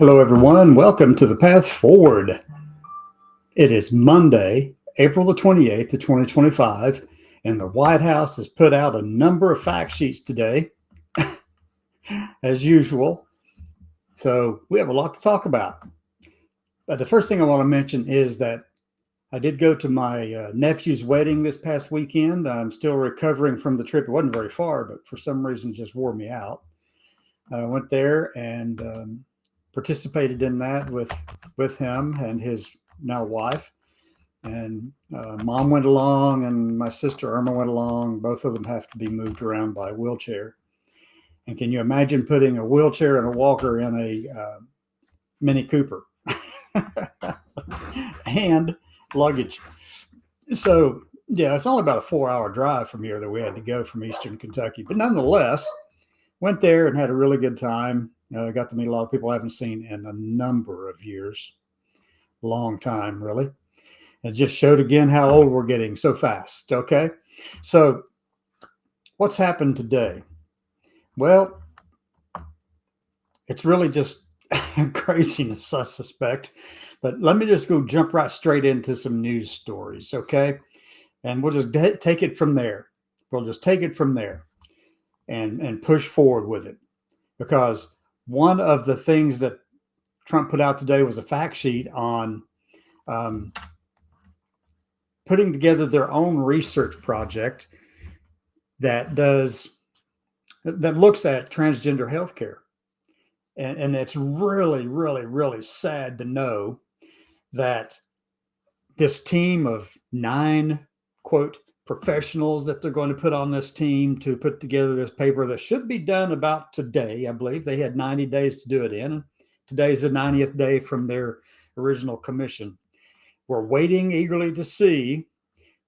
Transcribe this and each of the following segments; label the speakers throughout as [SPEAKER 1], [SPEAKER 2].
[SPEAKER 1] Hello, everyone. Welcome to the Path Forward. It is Monday, April the 28th of 2025, and the White House has put out a number of fact sheets today, as usual. So we have a lot to talk about. But the first thing I want to mention is that I did go to my nephew's wedding this past weekend. I'm still recovering from the trip. It wasn't very far, but for some reason it just wore me out. I went there and participated in that with him and his now wife. And mom went along, and my sister Irma went along. Both of them have to be moved around by wheelchair. And can you imagine putting a wheelchair and a walker in a Mini Cooper and luggage? So yeah, it's only about a 4-hour drive from here that we had to go from Eastern Kentucky, but nonetheless, went there and had a really good time. Got to meet a lot of people I haven't seen in a number of years. Long time, really. It just showed again how old we're getting so fast. Okay. So what's happened today? Well, it's really just craziness, I suspect. But let me just go jump right straight into some news stories. Okay. And we'll just take it from there. We'll just take it from there and push forward with it. Because one of the things that Trump put out today was a fact sheet on putting together their own research project that looks at transgender healthcare. And it's really, really, really sad to know that this team of 9, quote, professionals that they're going to put on this team to put together this paper that should be done about today. I believe they had 90 days to do it in. Today's the 90th day from their original commission. We're waiting eagerly to see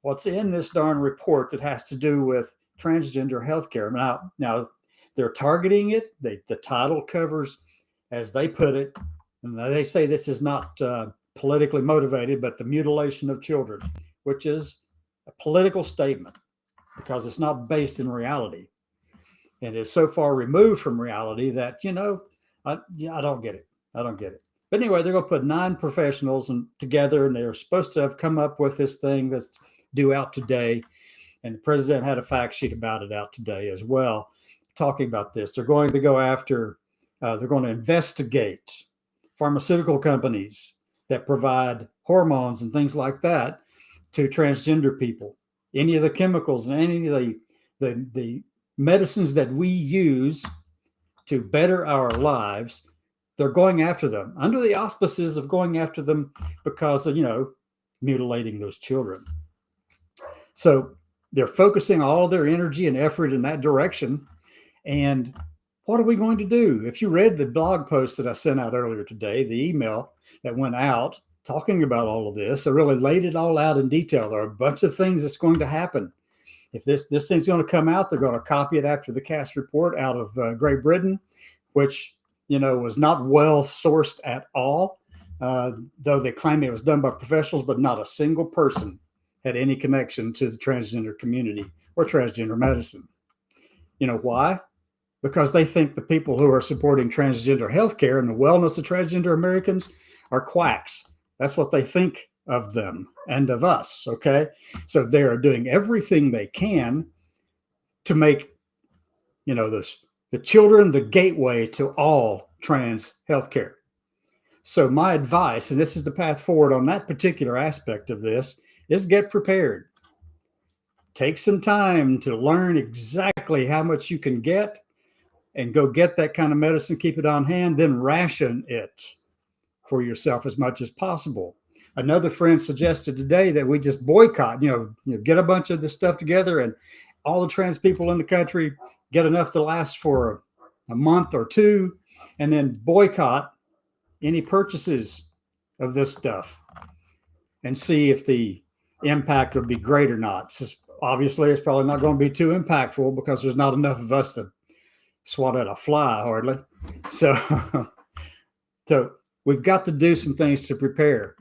[SPEAKER 1] what's in this darn report that has to do with transgender healthcare. Now they're targeting it. The title covers, as they put it, and they say this is not politically motivated, but the mutilation of children, which is a political statement because it's not based in reality. And it's so far removed from reality that, I don't get it. I don't get it. But anyway, they're going to put 9 professionals together, and they're supposed to have come up with this thing that's due out today. And the president had a fact sheet about it out today as well, talking about this. They're going to go after, they're going to investigate pharmaceutical companies that provide hormones and things like that to transgender people. Any of the chemicals and any of the medicines that we use to better our lives, they're going after them under the auspices of going after them because of, mutilating those children. So they're focusing all their energy and effort in that direction. And what are we going to do? If you read the blog post that I sent out earlier today, the email that went out talking about all of this, I really laid it all out in detail. There are a bunch of things that's going to happen. If this thing's going to come out, they're going to copy it after the Cass report out of Great Britain, which was not well sourced at all, though they claim it was done by professionals, but not a single person had any connection to the transgender community or transgender medicine. You know why? Because they think the people who are supporting transgender healthcare and the wellness of transgender Americans are quacks. That's what they think of them and of us, okay? So they are doing everything they can to make, the children the gateway to all trans healthcare. So my advice, and this is the path forward on that particular aspect of this, is get prepared. Take some time to learn exactly how much you can get and go get that kind of medicine, keep it on hand, then ration it for yourself as much as possible. Another friend suggested today that we just boycott, get a bunch of this stuff together and all the trans people in the country get enough to last for a month or 2, and then boycott any purchases of this stuff and see if the impact would be great or not. So obviously, it's probably not going to be too impactful because there's not enough of us to swat at a fly hardly. So we've got to do some things to prepare.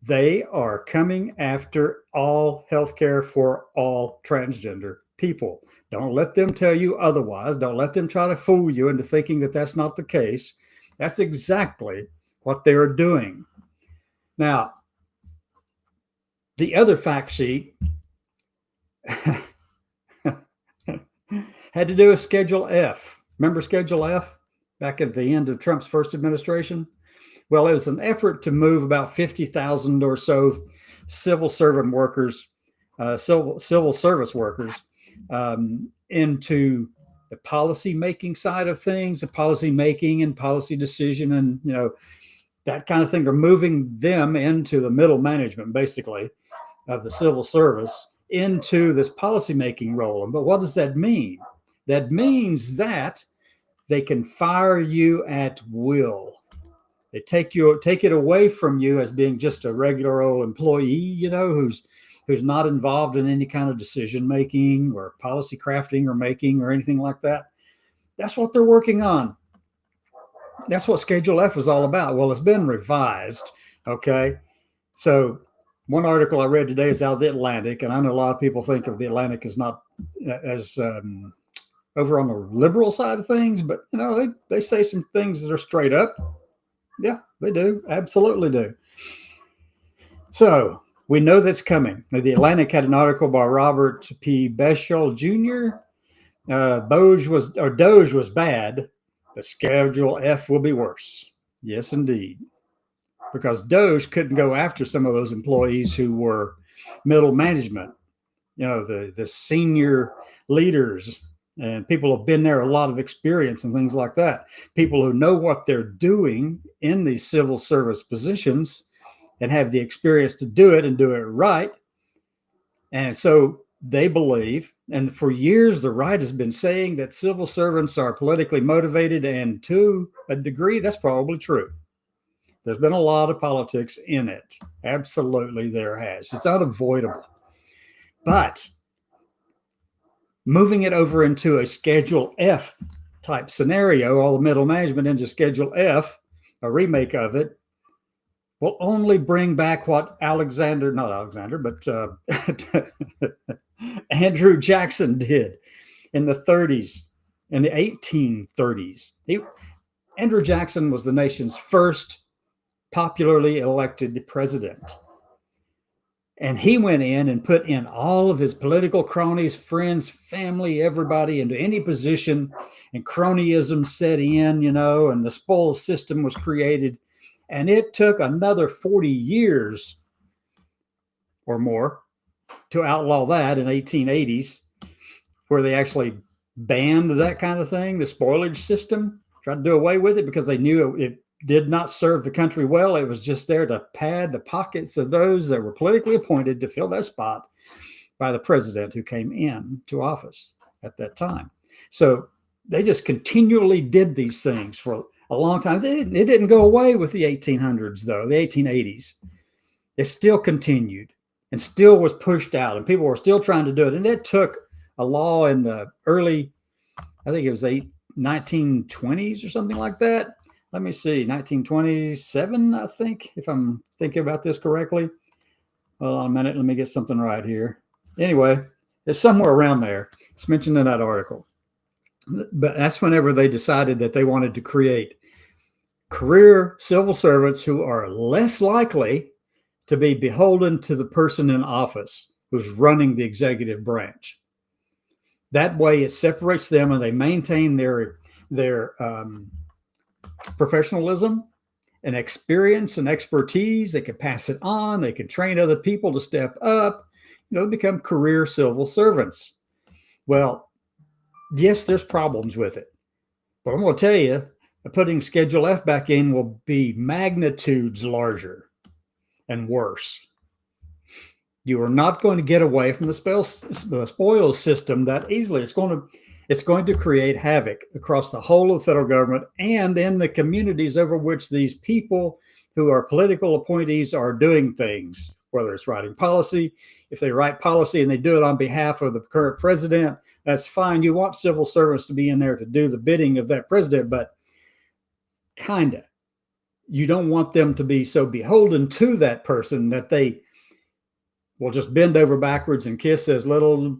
[SPEAKER 1] They are coming after all healthcare for all transgender people. Don't let them tell you otherwise. Don't let them try to fool you into thinking that that's not the case. That's exactly what they're doing. Now, the other fact sheet had to do with Schedule F. Remember Schedule F back at the end of Trump's first administration? Well, it was an effort to move about 50,000 or so civil servant workers, civil service workers, into the policy making side of things, the policy making and policy decision, and that kind of thing. They're moving them into the middle management, basically, of the civil service into this policymaking role. But what does that mean? That means that they can fire you at will. They take it away from you as being just a regular old employee, who's not involved in any kind of decision making or policy crafting or making or anything like that. That's what they're working on. That's what Schedule F was all about. Well, it's been revised. Okay. So one article I read today is out of the Atlantic, and I know a lot of people think of the Atlantic as not as over on the liberal side of things, but they say some things that are straight up. Yeah, they do. Absolutely do. So we know that's coming. The Atlantic had an article by Robert P. Beschel Jr. Doge was bad, but Schedule F will be worse. Yes, indeed. Because Doge couldn't go after some of those employees who were middle management, the senior leaders and people who have been there, a lot of experience and things like that. People who know what they're doing in these civil service positions and have the experience to do it and do it right. And so they believe, and for years, the right has been saying that civil servants are politically motivated, and to a degree, that's probably true. There's been a lot of politics in it. Absolutely, there has. It's unavoidable. But moving it over into a Schedule F type scenario, all the middle management into Schedule F, a remake of it, will only bring back what Andrew Jackson did in the 30s, in the 1830s. Andrew Jackson was the nation's first popularly elected president. And he went in and put in all of his political cronies, friends, family, everybody into any position, and cronyism set in, and the spoils system was created. And it took another 40 years or more to outlaw that in 1880s, where they actually banned that kind of thing, the spoilage system, tried to do away with it because they knew it did not serve the country well. It was just there to pad the pockets of those that were politically appointed to fill that spot by the president who came into office at that time. So they just continually did these things for a long time. It didn't go away with the 1800s, though, the 1880s. It still continued and still was pushed out, and people were still trying to do it. And it took a law in the early, I think it was 1920s or something like that. Let me see, 1927, I think, if I'm thinking about this correctly. Hold on a minute. Let me get something right here. Anyway, it's somewhere around there. It's mentioned in that article. But that's whenever they decided that they wanted to create career civil servants who are less likely to be beholden to the person in office who's running the executive branch. That way it separates them, and they maintain their professionalism and experience and expertise. They can pass it on. They can train other people to step up, become career civil servants. Well, yes, there's problems with it, but I'm going to tell you, putting Schedule F back in will be magnitudes larger and worse. You are not going to get away from the spoils system that easily. It's going to create havoc across the whole of the federal government and in the communities over which these people who are political appointees are doing things, whether it's writing policy. If they write policy and they do it on behalf of the current president, that's fine. You want civil servants to be in there to do the bidding of that president, but you don't want them to be so beholden to that person that they will just bend over backwards and kiss as little,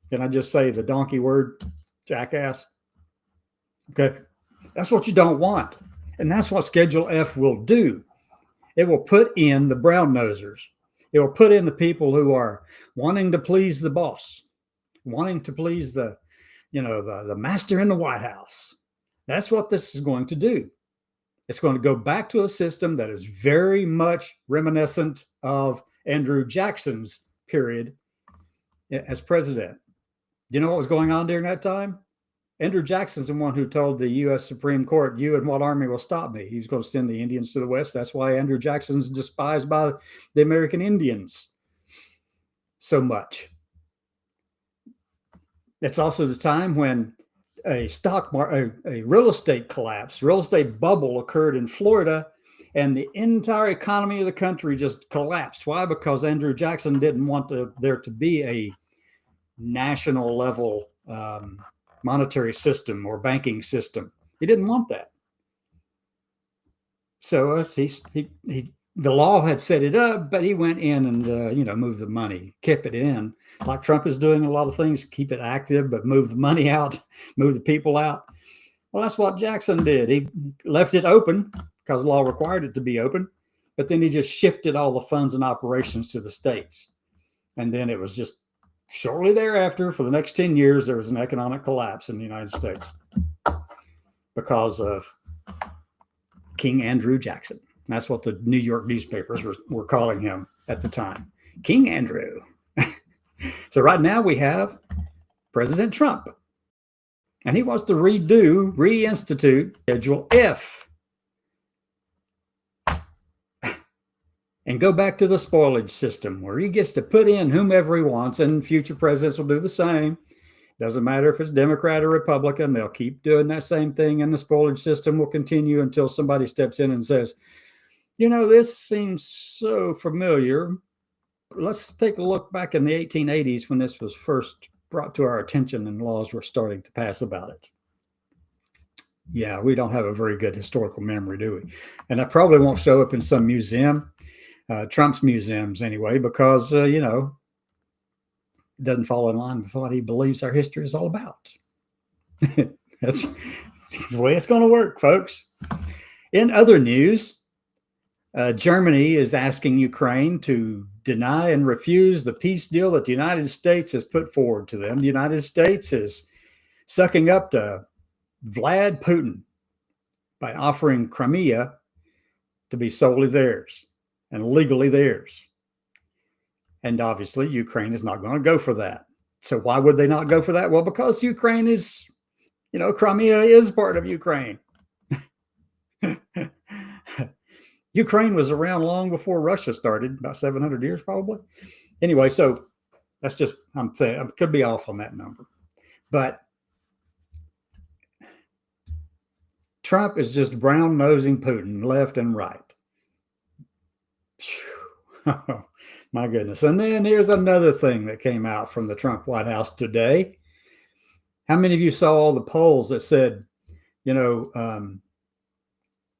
[SPEAKER 1] can I just say the donkey word, jackass? Okay. That's what you don't want. And that's what Schedule F will do. It will put in the brown nosers. It will put in the people who are wanting to please the boss, wanting to please the master in the White House. That's what this is going to do. It's going to go back to a system that is very much reminiscent of Andrew Jackson's period as president. Do you know what was going on during that time? Andrew Jackson's the one who told the U.S. Supreme Court, "You and what army will stop me?" He's going to send the Indians to the West. That's why Andrew Jackson's despised by the American Indians so much. It's also the time when a real estate collapse, real estate bubble occurred in Florida, and the entire economy of the country just collapsed. Why? Because Andrew Jackson didn't want there to be a national level monetary system or banking system. He didn't want that. So the law had set it up, but he went in and moved the money, kept it in, like Trump is doing a lot of things, keep it active, but move the money out, move the people out. Well, that's what Jackson did. He left it open because the law required it to be open, but then he just shifted all the funds and operations to the states. And then it was just shortly thereafter, for the next 10 years, there was an economic collapse in the United States because of King Andrew Jackson. That's what the New York newspapers were calling him at the time, King Andrew. So right now we have President Trump, and he wants to reinstitute Schedule F and go back to the spoilage system where he gets to put in whomever he wants, and future presidents will do the same. Doesn't matter if it's Democrat or Republican, they'll keep doing that same thing, and the spoilage system will continue until somebody steps in and says, this seems so familiar. Let's take a look back in the 1880s when this was first brought to our attention and laws were starting to pass about it. Yeah, we don't have a very good historical memory, do we? And that probably won't show up in some museum, Trump's museums anyway, because, it doesn't fall in line with what he believes our history is all about. That's the way it's going to work, folks. In other news, Germany is asking Ukraine to deny and refuse the peace deal that the United States has put forward to them. The United States is sucking up to Vlad Putin by offering Crimea to be solely theirs and legally theirs. And obviously, Ukraine is not going to go for that. So why would they not go for that? Well, because Ukraine is, Crimea is part of Ukraine. Ukraine was around long before Russia started, about 700 years probably. Anyway, so that's just, I could be off on that number. But Trump is just brown-nosing Putin left and right. Oh, my goodness. And then here's another thing that came out from the Trump White House today. How many of you saw all the polls that said,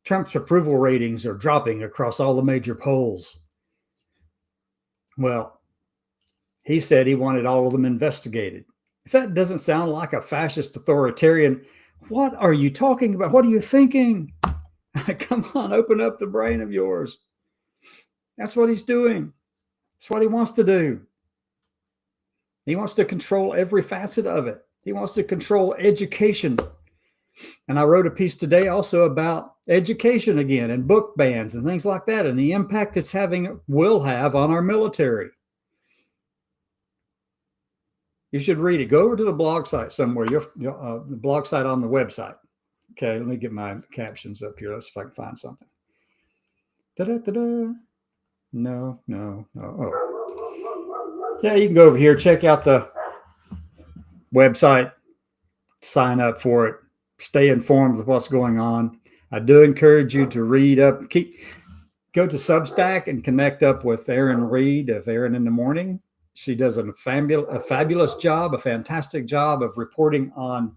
[SPEAKER 1] Trump's approval ratings are dropping across all the major polls? Well, he said he wanted all of them investigated. If that doesn't sound like a fascist authoritarian, what are you talking about? What are you thinking? Come on, open up the brain of yours. That's what he's doing. That's what he wants to do. He wants to control every facet of it. He wants to control education. And I wrote a piece today also about education again and book bans and things like that and the impact it's will have on our military. You should read it. Go over to the blog site somewhere, the blog site on the website. Okay, let me get my captions up here. Let's see if I can find something. Da-da-da-da. No. Oh. Yeah, you can go over here, check out the website, sign up for it, stay informed with what's going on. I do encourage you to read up, go to Substack and connect up with Erin Reed of Erin in the Morning. She does a fabulous job, a fantastic job of reporting on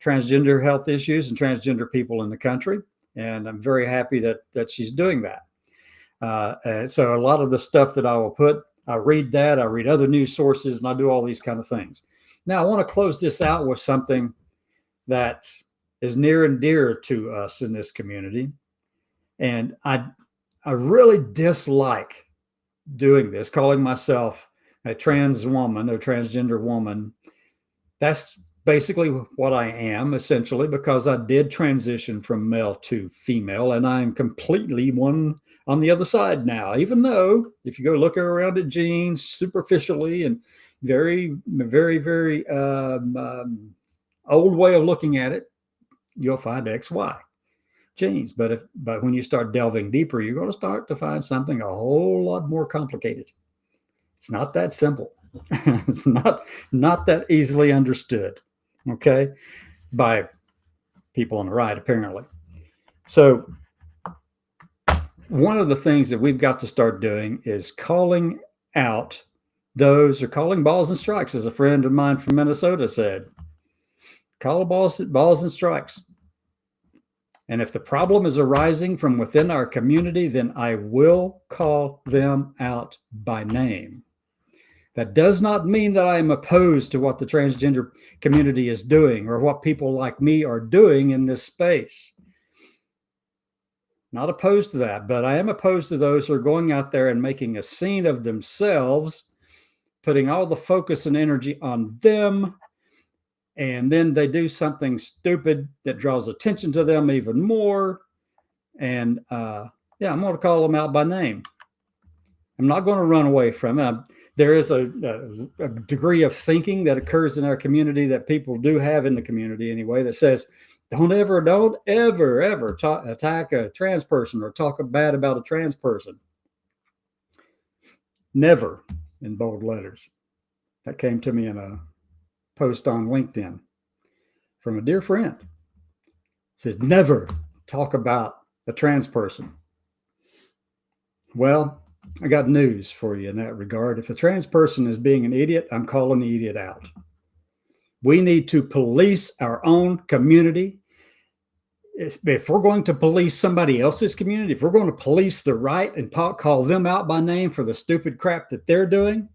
[SPEAKER 1] transgender health issues and transgender people in the country. And I'm very happy that she's doing that. So a lot of the stuff that I will put, I read that, I read other news sources, and I do all these kind of things. Now, I want to close this out with something that is near and dear to us in this community. And I really dislike doing this, calling myself a trans woman or transgender woman. That's basically what I am, essentially, because I did transition from male to female, and I'm completely one on the other side now. Even though, if you go look around at genes superficially and very, very, very old way of looking at it, you'll find XY genes. But when you start delving deeper, you're going to start to find something a whole lot more complicated. It's not that simple. It's not that easily understood, okay, by people on the right, apparently. So one of the things that we've got to start doing is calling out those, or calling balls and strikes, as a friend of mine from Minnesota said. Call balls and strikes. And if the problem is arising from within our community, then I will call them out by name. That does not mean that I am opposed to what the transgender community is doing or what people like me are doing in this space. Not opposed to that, but I am opposed to those who are going out there and making a scene of themselves, putting all the focus and energy on them, and then they do something stupid that draws attention to them even more. And I'm going to call them out by name. I'm not going to run away from it. There is a degree of thinking that occurs in our community, that people do have in the community anyway, that says, don't ever attack a trans person or talk bad about a trans person. Never, in bold letters. That came to me in a post on LinkedIn from a dear friend. It says, never talk about a trans person. Well, I got news for you in that regard. If a trans person is being an idiot, I'm calling the idiot out. We need to police our own community. If we're going to police somebody else's community, if we're going to police the right and call them out by name for the stupid crap that they're doing,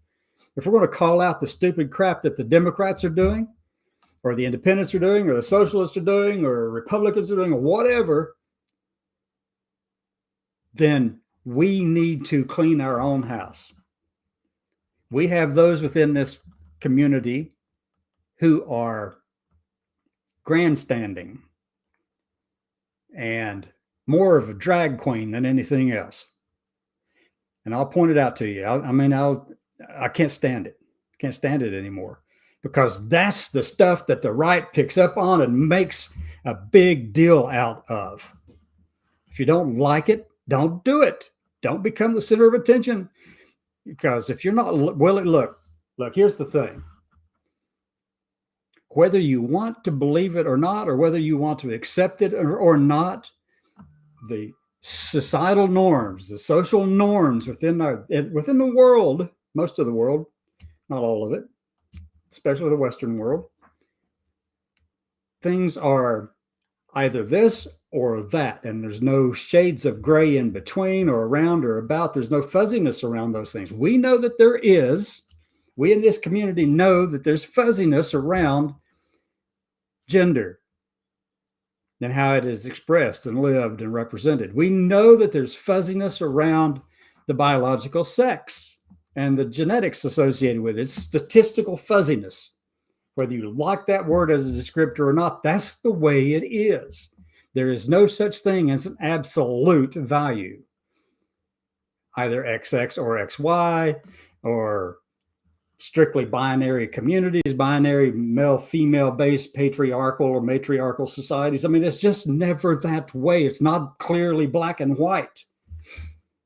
[SPEAKER 1] if we're going to call out the stupid crap that the Democrats are doing, or the independents are doing, or the socialists are doing, or Republicans are doing, or whatever, then we need to clean our own house. We have those within this community who are grandstanding and more of a drag queen than anything else. And I'll point it out to you. I can't stand it. I can't stand it anymore, because that's the stuff that the right picks up on and makes a big deal out of. If you don't like it, don't do it. Don't become the center of attention. Because if you're not willing, look, here's the thing. Whether you want to believe it or not, or whether you want to accept it or not, the societal norms, the social norms within the world, most of the world, not all of it, especially the Western world, things are either this or that, and there's no shades of gray in between or around or about. There's no fuzziness around those things. We know that there is. We in this community know that there's fuzziness around gender and how it is expressed and lived and represented. We know that there's fuzziness around the biological sex and the genetics associated with it. It's statistical fuzziness. Whether you like that word as a descriptor or not, that's the way it is. There is no such thing as an absolute value, either XX or XY, or strictly binary communities, binary male-female based patriarchal or matriarchal societies. I mean, it's just never that way. It's not clearly black and white.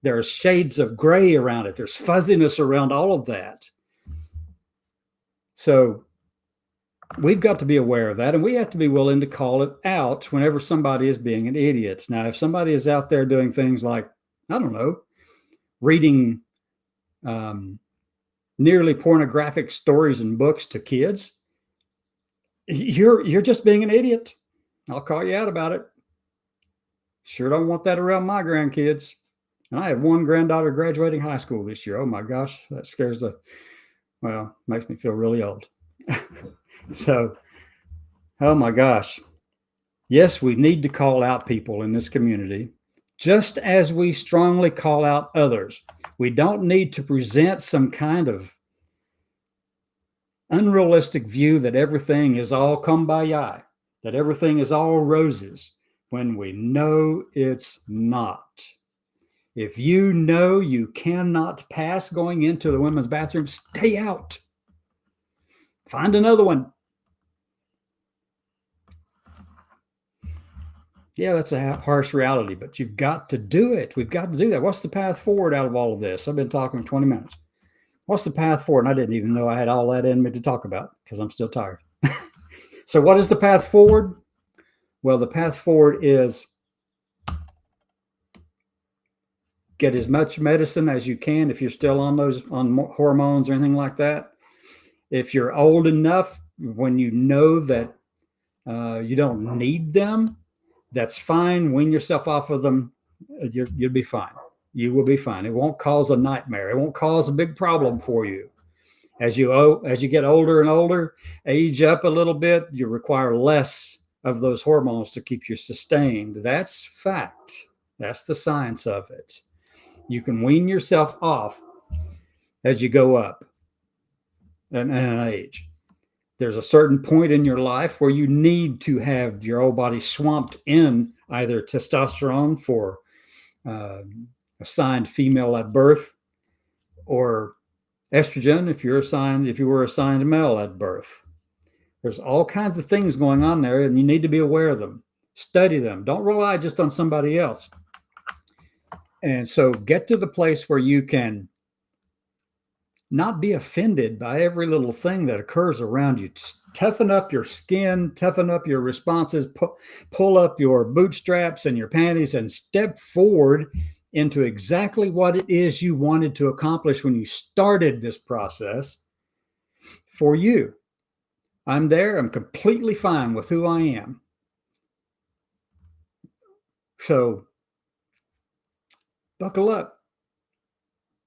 [SPEAKER 1] There are shades of gray around it. There's fuzziness around all of that. So we've got to be aware of that, and we have to be willing to call it out whenever somebody is being an idiot. Now, if somebody is out there doing things like, I don't know, reading nearly pornographic stories and books to kids, you're just being an idiot. I'll call you out about it. Sure don't want that around my grandkids. And I have one granddaughter graduating high school this year. Oh my gosh, that makes me feel really old. So, oh my gosh. Yes, we need to call out people in this community, just as we strongly call out others. We don't need to present some kind of unrealistic view that everything is all kumbaya, that everything is all roses, when we know it's not. If you know you cannot pass going into the women's bathroom, stay out. Find another one. Yeah, that's a harsh reality, but you've got to do it. We've got to do that. What's the path forward out of all of this? I've been talking 20 minutes. What's the path forward? And I didn't even know I had all that in me to talk about because I'm still tired. So what is the path forward? Well, the path forward is get as much medicine as you can if you're still on hormones or anything like that. If you're old enough, when you know that you don't need them, that's fine. Wean yourself off of them. You'll be fine. You will be fine. It won't cause a nightmare. It won't cause a big problem for you. As you get older and older, age up a little bit, you require less of those hormones to keep you sustained. That's fact. That's the science of it. You can wean yourself off as you go up in an age. There's a certain point in your life where you need to have your whole body swamped in either testosterone for assigned female at birth, or estrogen if you were assigned male at birth. There's all kinds of things going on there, and you need to be aware of them. Study them. Don't rely just on somebody else. And so get to the place where you can not be offended by every little thing that occurs around you. Toughen up your skin, toughen up your responses, pull up your bootstraps and your panties and step forward into exactly what it is you wanted to accomplish when you started this process for you. I'm there. I'm completely fine with who I am. So buckle up,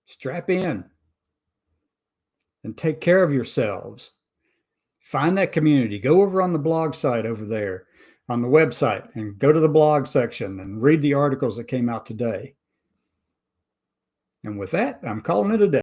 [SPEAKER 1] strap in, and take care of yourselves. Find that community. Go over on the blog site over there on the website and go to the blog section and read the articles that came out today. And with that, I'm calling it a day.